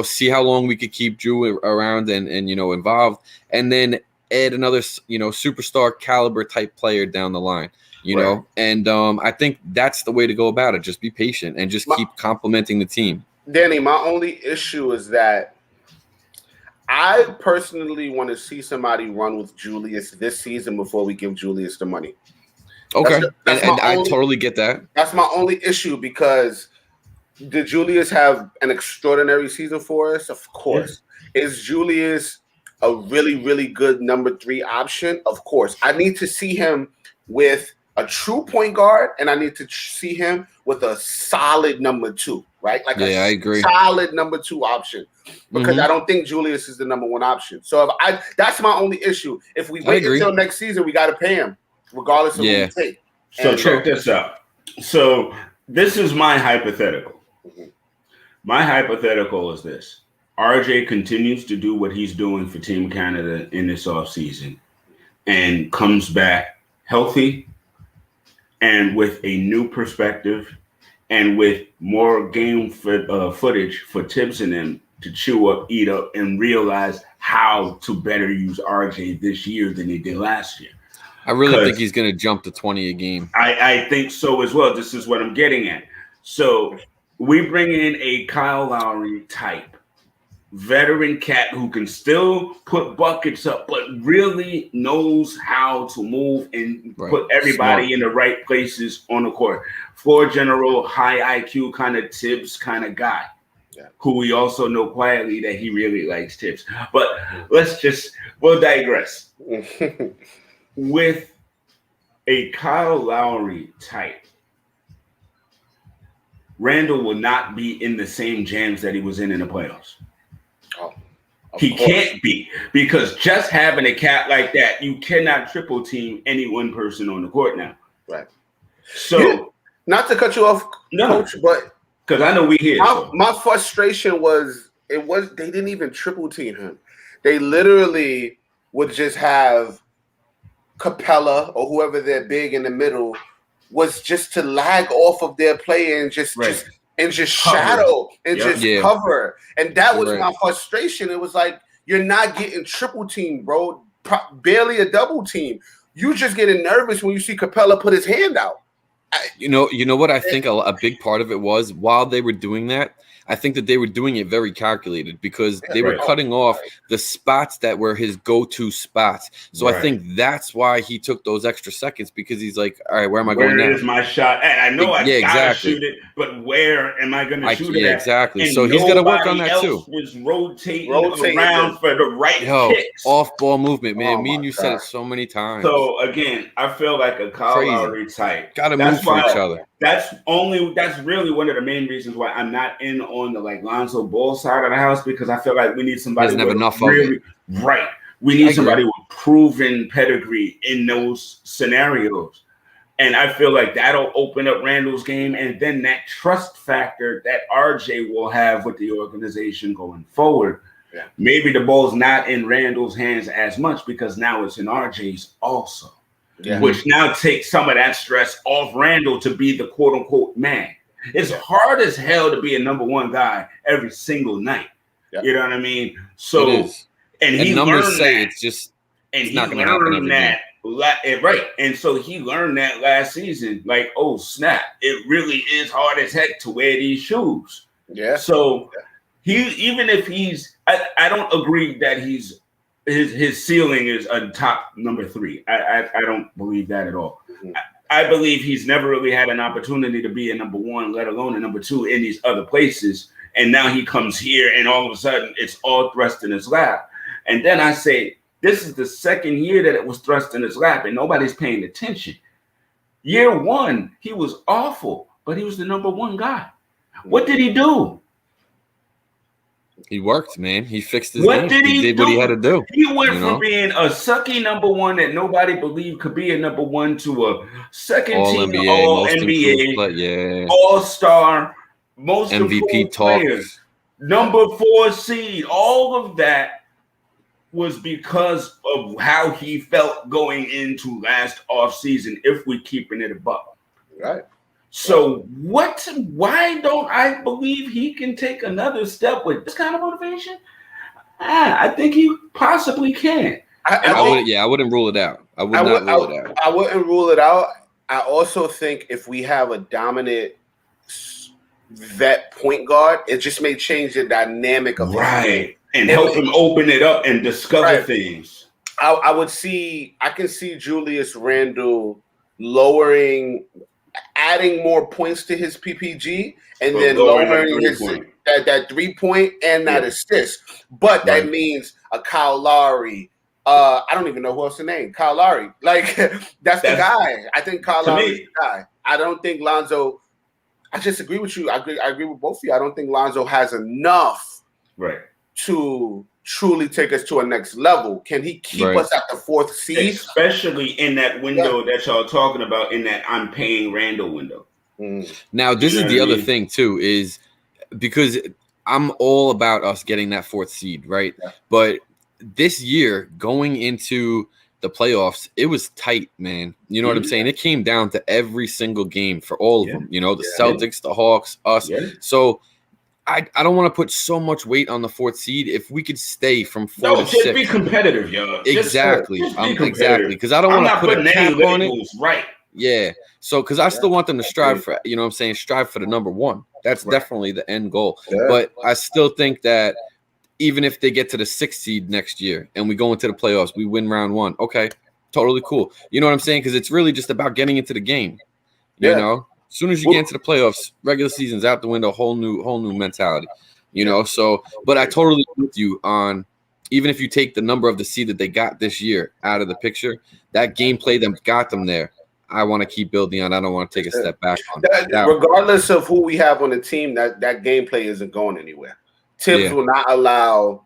see how long we could keep Drew around and involved, and then add another, superstar caliber type player down the line, know. And I think that's the way to go about it. Just be patient and just keep complimenting the team. Danny, my only issue is that I personally want to see somebody run with Julius this season before we give Julius the money. Okay, and I totally get that. That's my only issue, because did Julius have an extraordinary season for us? Of course. Yeah. Is Julius a really, really good number 3 option? Of course. I need to see him with a true point guard, and I need to see him with a solid number 2, right? I agree. Solid number 2 option, because I don't think Julius is the number 1 option. So that's my only issue. If we wait until next season, we got to pay him, regardless of who we take. So check this out. So this is my hypothetical. My hypothetical is this. RJ continues to do what he's doing for Team Canada in this offseason and comes back healthy and with a new perspective and with more game footage for Tibbs and them to chew up, eat up, and realize how to better use RJ this year than they did last year. I really think he's going to jump to 20 a game. I think so as well. This is what I'm getting at. So we bring in a Kyle Lowry type veteran cat who can still put buckets up, but really knows how to move and put everybody in the right places on the court. Floor general, high IQ kind of Tibbs kind of guy. Who we also know quietly that he really likes Tibbs. But we'll digress. With a Kyle Lowry type, Randall will not be in the same jams that he was in the playoffs. He can't be, because just having a cat like that, you cannot triple team any one person on the court now. Right. So, not to cut you off, Coach, but because I know we here. My frustration was they didn't even triple team him. They literally would just have Capella or whoever they're big in the middle was just to lag off of their play and just shadow and just cover. And that was my frustration. It was like, You're not getting triple team, bro. Barely a double team. You just getting nervous when you see Capella put his hand out. You know what I think a big part of it was while they were doing that. I think that they were doing it very calculated because they were cutting off the spots that were his go-to spots. So I think that's why he took those extra seconds because he's like, all right, where am I going now? Where is my shot at? I know I gotta shoot it, but where am I going to shoot it at? Exactly. And so he's got to work on that too. Was rotating around for the right kicks. Off-ball movement, man. Me and you said it so many times. So again, I feel like a Kyle Lowry type. Got to move for each other. That's really one of the main reasons why I'm not in on the like Lonzo Ball side of the house because I feel like we need somebody doesn't have enough really, of it. Right. We need somebody with proven pedigree in those scenarios. And I feel like that'll open up Randall's game and then that trust factor that RJ will have with the organization going forward. Yeah. Maybe the ball's not in Randall's hands as much because now it's in RJ's also. Yeah. Which now takes some of that stress off Randall to be the quote unquote man. It's hard as hell to be a number one guy every single night. Yep. You know what I mean? So, and he numbers say it's just, and he learned that, right? And so he learned that last season. Like, oh snap! It really is hard as heck to wear these shoes. Yeah. So even if he's, I don't agree that he's. His ceiling is a top number 3. I don't believe that at all. Mm-hmm. I believe he's never really had an opportunity to be a number 1, let alone a number 2 in these other places. And now he comes here and all of a sudden it's all thrust in his lap. And then I say, this is the second year that it was thrust in his lap and nobody's paying attention. Year 1, he was awful, but he was the number 1 guy. What did he do? He worked, man. He fixed his game. He did what he had to do. He went from being a sucky number 1 that nobody believed could be a number 1 to a second team All NBA, All-Star, most MVP players, number 4 seed. All of that was because of how he felt going into last offseason, if we're keeping it above. Right. So why don't I believe he can take another step with this kind of motivation? I think he possibly can. I wouldn't rule it out. I wouldn't rule it out. I wouldn't rule it out. I also think if we have a dominant vet point guard, it just may change the dynamic of the game. And help him open it up and discover things. I can see Julius Randle adding more points to his PPG and then lowering that 3-point and that assist. But that means a Kyle Lowry. I don't even know who else to name. Kyle Lowry. Like, that's the guy. I think Kyle Lowry is the guy. I don't think Lonzo. I just agree with you. I agree with both of you. I don't think Lonzo has enough to truly take us to a next level. Can he keep us at the 4th seed? Especially in that window that y'all talking about, in that I'm paying Randall window. Now, this is the other thing, too, is because I'm all about us getting that 4th seed, right? Yeah. But this year, going into the playoffs, it was tight, man. You know what I'm saying? It came down to every single game for all of them. You know, the Celtics, the Hawks, us. Yeah. So I don't want to put so much weight on the 4th seed. If we could stay from 4 to 6. Just be competitive, yo. Exactly. Exactly. Because I don't want to put a cap on it. Right. Yeah. So, because I still want them to strive for, you know what I'm saying, strive for the number 1. That's definitely the end goal. Yeah. But I still think that even if they get to the 6th seed next year and we go into the playoffs, we win round 1. Okay. Totally cool. You know what I'm saying? Because it's really just about getting into the game. You know? As soon as you get into the playoffs, regular season's out the window, whole new mentality, you know. So, but I totally agree with you on even if you take the number of the seed that they got this year out of the picture, that gameplay that got them there, I want to keep building on. I don't want to take a step back on that. Regardless of who we have on the team, that gameplay isn't going anywhere. Tibbs will not allow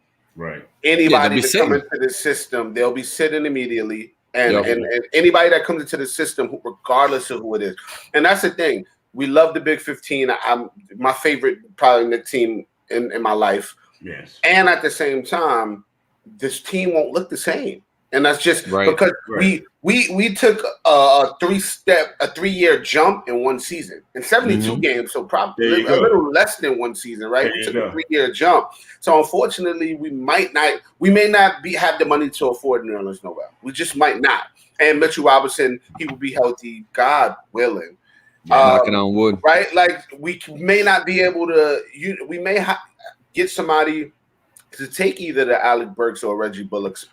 anybody to come into the system. They'll be sitting immediately. And anybody that comes into the system, regardless of who it is. And that's the thing. We love the Big 15. I'm my favorite probably Knick team in my life. Yes. And at the same time, this team won't look the same. And that's just because we took a 3-year jump in one season in 72 games, so probably a little less than one season, right? We took a 3-year jump. So unfortunately, we may not have the money to afford Nerlens Noel. We just might not. And Mitchell Robinson, he will be healthy, God willing. Knocking on wood, right? Like we may not be able to. We may get somebody to take either the Alec Burks or Reggie Bullock's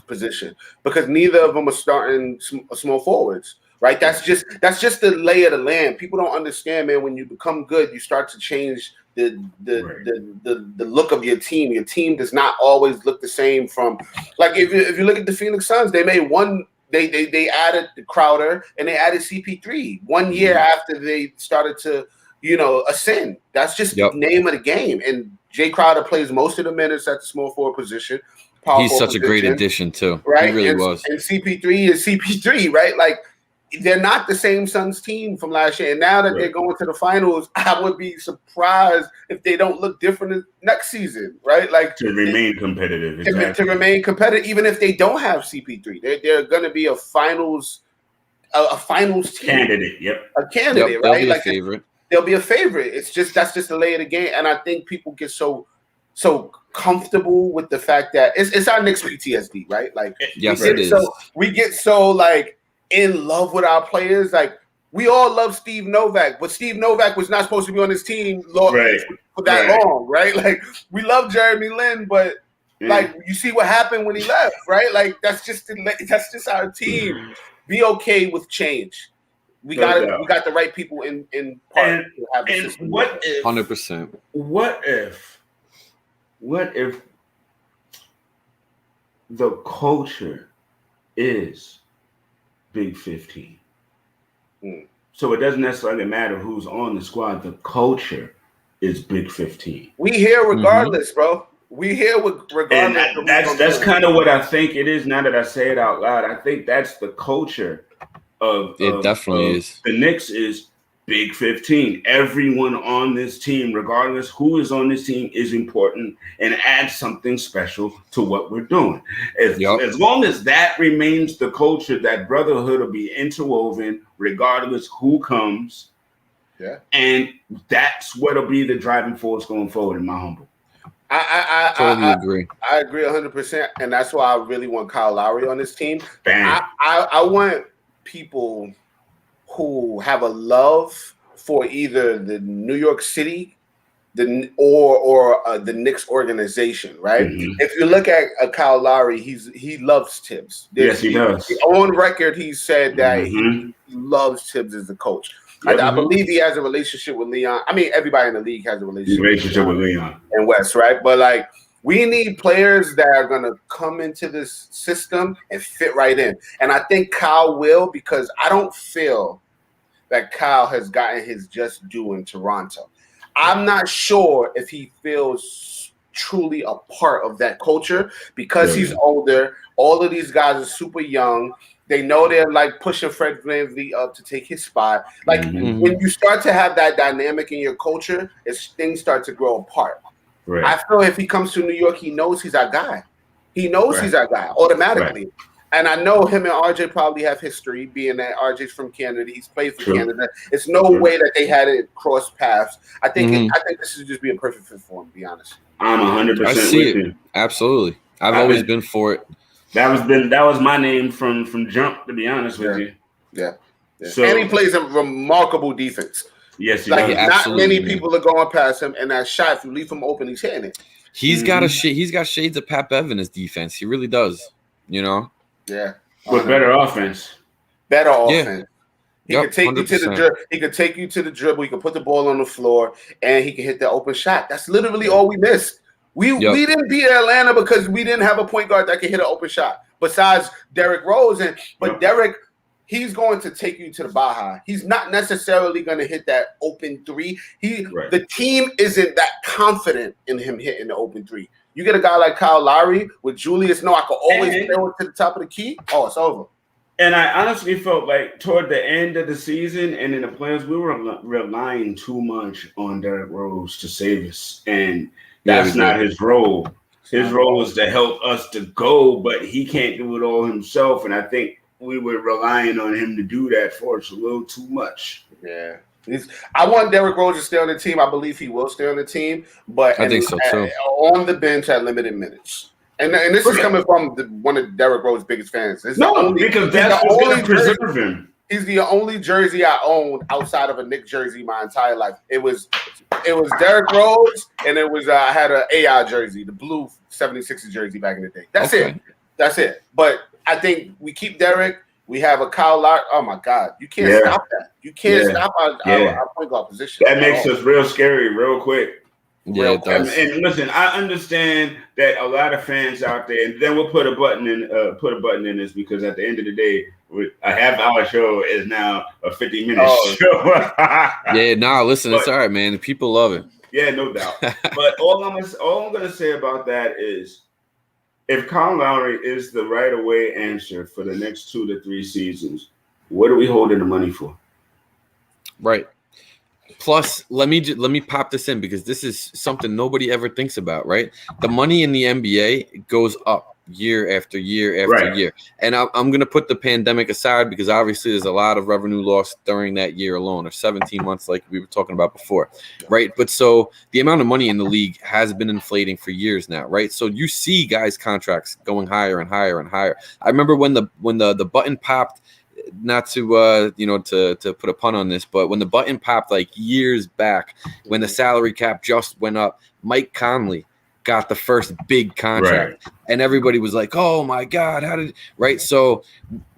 position because neither of them are starting small forwards, right? That's just the lay of the land. People don't understand, man. When you become good, you start to change the look of your team. Your team does not always look the same. From like if you look at the Phoenix Suns, they made one. They added the Crowder and they added CP3 1 year after they started to ascend. That's just the name of the game. And Jay Crowder plays most of the minutes at the small forward position. He's such a great addition too. Right? He really was. And CP3 is CP3, right? Like they're not the same Suns team from last year. And now that they're going to the finals, I would be surprised if they don't look different next season, right? Like to remain competitive. Exactly. To remain competitive, even if they don't have CP3. They're going to be a finals team. Candidate, A candidate, right? Like a favorite. They'll be a favorite. That's just the lay of the game. And I think people get so comfortable with the fact that it's our Knicks PTSD, right? Like yes, it is. We get so like in love with our players. Like we all love Steve Novak, but Steve Novak was not supposed to be on this team for that long, right? Like we love Jeremy Lin, but like you see what happened when he left, right? Like that's just our team. Be okay with change. We got the right people in part to have the system. What if 100%? What if the culture is Big 15? So it doesn't necessarily matter who's on the squad. The culture is Big 15. We here regardless, bro. We here regardless. And that's kind of what I think it is. Now that I say it out loud, I think that's the culture. Definitely is. The Knicks is Big 15. Everyone on this team, regardless who is on this team, is important and adds something special to what we're doing. As long as that remains the culture, that brotherhood will be interwoven regardless who comes. Yeah. And that's what'll be the driving force going forward, in my humble. I totally agree. I agree 100%. And that's why I really want Kyle Lowry on this team. Bam. I want people who have a love for either the New York City or the Knicks organization, right? Mm-hmm. If you look at Kyle Lowry, he loves Tibbs. Yes, he does. On record, he said that he loves Tibbs as a coach. I believe he has a relationship with Leon. I mean, everybody in the league has a relationship with Leon and Wes, right? But like, we need players that are going to come into this system and fit right in. And I think Kyle will, because I don't feel that Kyle has gotten his just due in Toronto. I'm not sure if he feels truly a part of that culture because he's older. All of these guys are super young. They know they're like pushing Fred VanVleet up to take his spot. Like when you start to have that dynamic in your culture, things start to grow apart. Right. I feel if he comes to New York, he knows he's our guy. He knows he's our guy automatically. Right. And I know him and RJ probably have history, being that RJ's from Canada. He's played for Canada. It's no way that they had it cross paths. I think this would just be a perfect fit for him, to be honest. I'm 100% I see it. Absolutely. I've always been for it. That was my name from jump, to be honest with you. Yeah. So, and he plays a remarkable defense. Yes, he does. Not many people are going past him, and that shot, if you leave him open, he's hitting it. He's got shades of Pat Bev in his defense. He really does. You know. Yeah. With better offense. Better offense. He could take 100%. You to the dribble. He could take you to the dribble. He could put the ball on the floor, and he can hit the open shot. That's literally all we missed. We didn't beat Atlanta because we didn't have a point guard that could hit an open shot besides Derrick Rose. But Derrick, he's going to take you to the Baja. He's not necessarily going to hit that open three. The team isn't that confident in him hitting the open three. You get a guy like Kyle Lowry with Julius. No, I could always throw it to the top of the key. Oh, it's over. And I honestly felt like toward the end of the season and in the playoffs, we were relying too much on Derrick Rose to save us. And that's not his role. His role is to help us to go, but he can't do it all himself. And I think we were relying on him to do that for us a little too much. Yeah. I want Derrick Rose to stay on the team. I believe he will stay on the team, but I think so too. On the bench at limited minutes. And this is coming from one of Derrick Rose's biggest fans. Because that's what's going to preserve him. He's the only jersey I owned outside of a Knicks jersey my entire life. It was Derrick Rose, and it was I had an AI jersey, the blue 76ers jersey back in the day. That's it. But I think we keep Derrick. We have a Kyle Lowry. Oh my God, you can't stop that. You can't stop our point guard position. That makes us real scary, real quick. Yeah, it does. And listen, I understand that a lot of fans out there, and then we'll put a button in this because at the end of the day, a half-hour show is now a 50-minute show. Listen, it's all right, man. People love it. Yeah, no doubt. But all I'm gonna say about that is, if Kyle Lowry is the right-away answer for the next 2 to 3 seasons, what are we holding the money for? Right. Plus, let me pop this in because this is something nobody ever thinks about, right? The money in the NBA goes up year after year after year. And I'm going to put the pandemic aside because obviously there's a lot of revenue loss during that year alone, or 17 months like we were talking about before, right? But so the amount of money in the league has been inflating for years now, right? So you see guys' contracts going higher and higher and higher. I remember when the button popped, not to to put a pun on this, but when the button popped like years back, when the salary cap just went up, Mike Conley got the first big contract, and everybody was like, "Oh my God, how did?" Right? So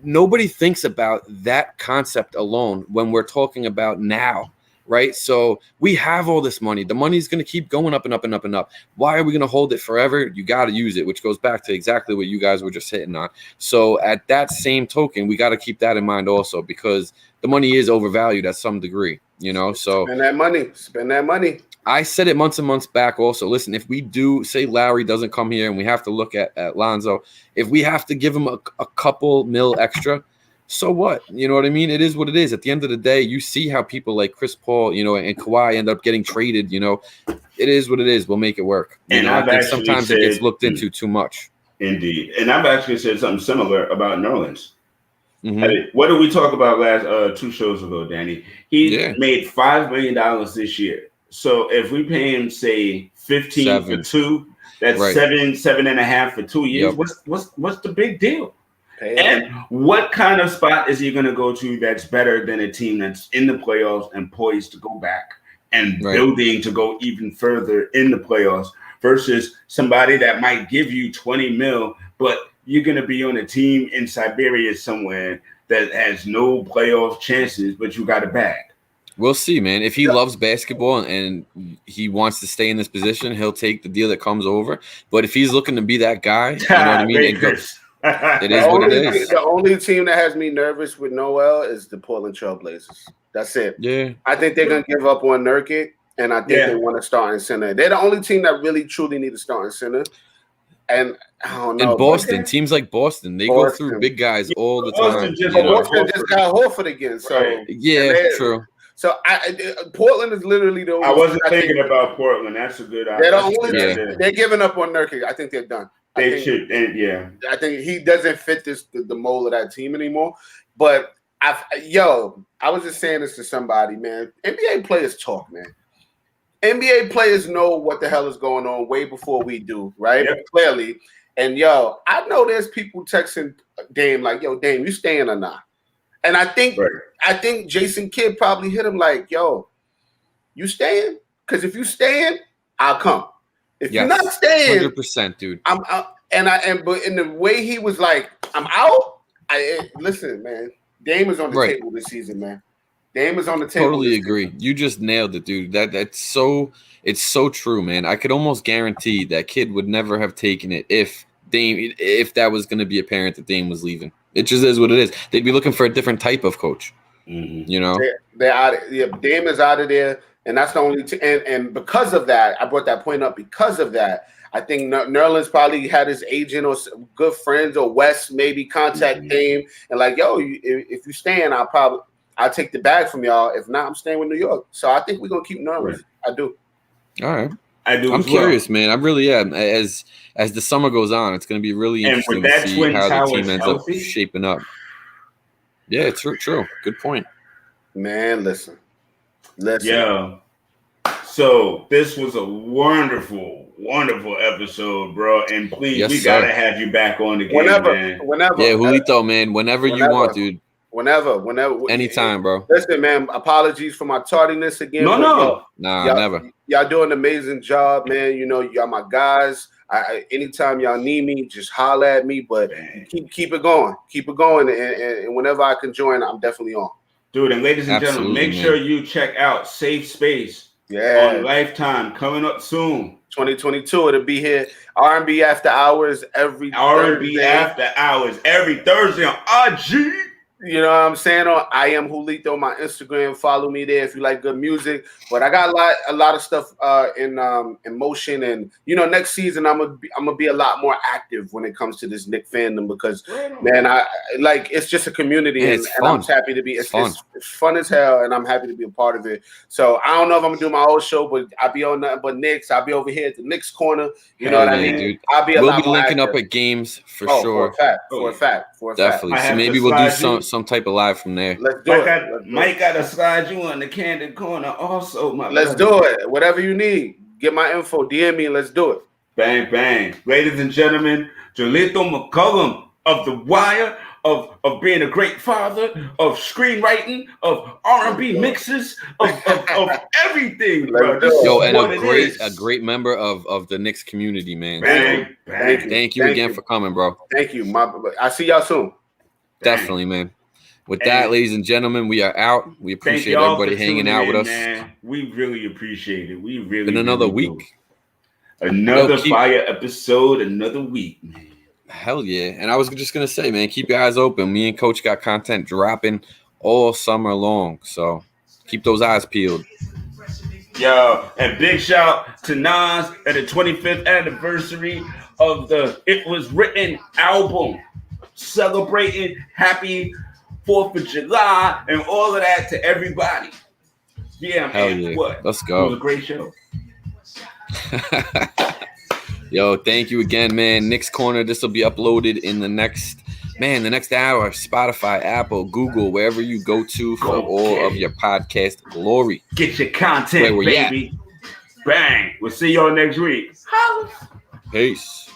nobody thinks about that concept alone when we're talking about now, right? So we have all this money. The money's going to keep going up and up and up and up. Why are we going to hold it forever? You got to use it, which goes back to exactly what you guys were just hitting on. So at that same token, we got to keep that in mind also, because the money is overvalued at some degree, so spend that money. I said it months and months back also. Listen, if we do say Lowry doesn't come here and we have to look at Lonzo, if we have to give him a couple mil extra, so what? You know what I mean? It is what it is. At the end of the day, you see how people like Chris Paul, and Kawhi end up getting traded. It is what it is. We'll make it work. I think sometimes it gets looked into too much. Indeed. And I've actually said something similar about Nerlens. Mm-hmm. I mean, what did we talk about last 2 shows ago, Danny? He made $5 million this year. So if we pay him, say, 15 for 2, that's 7.5 for 2 years. Yep. What's the big deal? And what kind of spot is he going to go to that's better than a team that's in the playoffs and poised to go back and building to go even further in the playoffs versus somebody that might give you 20 mil, but you're going to be on a team in Siberia somewhere that has no playoff chances, but you got a bag. We'll see, man. If he loves basketball and he wants to stay in this position, he'll take the deal that comes over. But if he's looking to be that guy, you know what I mean? It is what it is. The only team that has me nervous with Noel is the Portland Trailblazers. That's it. Yeah. I think they're going to give up on Nurkic, and I think they want to start in center. They're the only team that really, truly need to start in center. And I don't know. In Boston, teams like Boston, they go through big guys all the time. Boston just got Horford again. So true. So Portland is literally the only. I wasn't thinking about Portland. That's a good idea. They're the only. They're giving up on Nurkic. I think they're done. They should. I think he doesn't fit the mold of that team anymore. But I was just saying this to somebody, man. NBA players talk, man. NBA players know what the hell is going on way before we do, right? Yep. Clearly. And I know there's people texting Dame like, "Yo, Dame, you staying or not?" And I think Jason Kidd probably hit him like, "Yo, you staying? Because if you staying, I'll come. If you're not staying, 100%, dude. I'm out." But in the way he was like, "I'm out." Listen, man. Dame is on the table this season, man. Dame is on the table. Totally agree. You just nailed it, dude. It's so true, man. I could almost guarantee that Kid would never have taken it if that was going to be apparent that Dame was leaving. It just is what it is. They'd be looking for a different type of coach. Mm-hmm. They're out. Dame is out of there, and that's the only. And because of that, I brought that point up. Because of that, I think Nerlens probably had his agent or some good friends or Wes maybe contact Dame and like, "Yo, if you staying, I'll take the bag from y'all. If not, I'm staying with New York." So I think we're gonna keep Nerlens. I do. All right. I'm curious, man. I really am. As the summer goes on, it's going to be really interesting to see how the team ends up shaping up. Yeah, true. Good point. Man, listen. Yeah. So this was a wonderful episode, bro. And please, we gotta have you back on again, man. Whenever. Yeah, Julito, man. Whenever you want, dude. Whenever. Anytime, bro. Listen, man. Apologies for my tardiness again. No. Never. Y'all doing an amazing job, man. You know, y'all my guys. Anytime y'all need me, just holler at me. But keep it going. Keep it going. And whenever I can join, I'm definitely on. Dude, and ladies and gentlemen, make sure you check out Safe Space on Lifetime, coming up soon. 2022, it'll be here. R&B After Hours every R&B After Hours every Thursday on IG. You know what I'm saying? I am Julito, my Instagram. Follow me there if you like good music. But I got a lot of stuff in motion, and you know, next season I'm gonna be a lot more active when it comes to this Knick fandom because man, it's just a community, and I'm happy to be. It's fun as hell, and I'm happy to be a part of it. So I don't know if I'm gonna do my old show, but I'll be on nothing but Knicks. I'll be over here at the Knicks corner. You know what I mean? Dude. We'll be linking up at games for sure. For a fact. Definitely. So maybe we'll do some type of live from there. Let's do it. Mike got to slide you on the candid corner also, Let's do it. Whatever you need. Get my info. DM me and let's do it. Bang, bang. Ladies and gentlemen, Julito McCullum of The Wire, of being a great father, of screenwriting, of R&B mixes, of everything, bro. Yo, and a great member of the Knicks community, man. Bang. Thank you again for coming, bro. Thank you. I'll see y'all soon. Definitely, man. With that, ladies and gentlemen, we are out. We appreciate everybody hanging out with us. Man. We really appreciate it. Been another week. Another fire episode, another week, man. Hell yeah. And I was just going to say, man, keep your eyes open. Me and Coach got content dropping all summer long. So keep those eyes peeled. Yo, and big shout to Nas at the 25th anniversary of the It Was Written album. Celebrating happy 4th of July and all of that to everybody. Yeah, man. Hell yeah. What? Let's go. It was a great show. Yo, thank you again, man. Knicks Corner. This will be uploaded in the next hour. Spotify, Apple, Google, wherever you go to for all of your podcast glory. Get your content, baby. Bang. We'll see y'all next week. Peace.